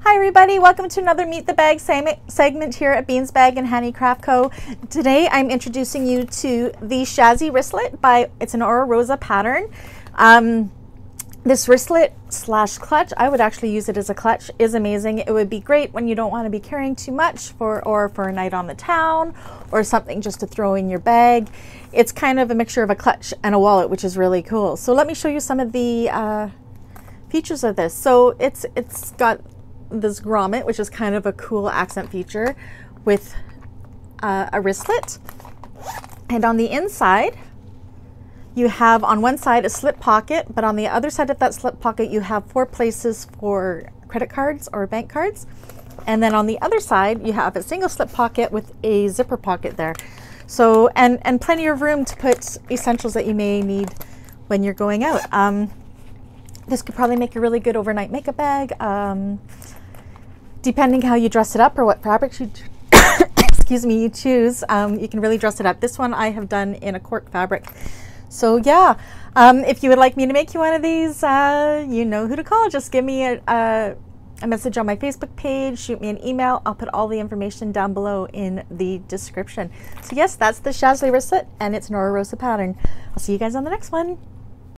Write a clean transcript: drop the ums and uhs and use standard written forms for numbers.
Hi everybody, welcome to another Meet the Bag segment here at Beans Bag and Handicraft Co. Today I'm introducing you to the Shazzy Wristlet it's an Rosa pattern. This wristlet slash clutch, I would actually use it as a clutch, is amazing. It would be great when you don't want to be carrying too much for a night on the town or something just to throw in your bag. It's kind of a mixture of a clutch and a wallet, which is really cool. So let me show you some of the features of this. So it's got this grommet, which is kind of a cool accent feature with a wristlet. And on the inside, you have on one side a slip pocket, but on the other side of that slip pocket, you have 4 places for credit cards or bank cards. And then on the other side, you have a single slip pocket with a zipper pocket there. So, and plenty of room to put essentials that you may need when you're going out. This could probably make a really good overnight makeup bag. Depending how you dress it up or what fabrics you excuse me, you choose, you can really dress it up. This one I have done in a cork fabric. So yeah, if you would like me to make you one of these, you know who to call. Just give me a message on my Facebook page, shoot me an email. I'll put all the information down below in the description. So yes, that's the Shazzy Wristlet, and it's an Rosa pattern. I'll see you guys on the next one.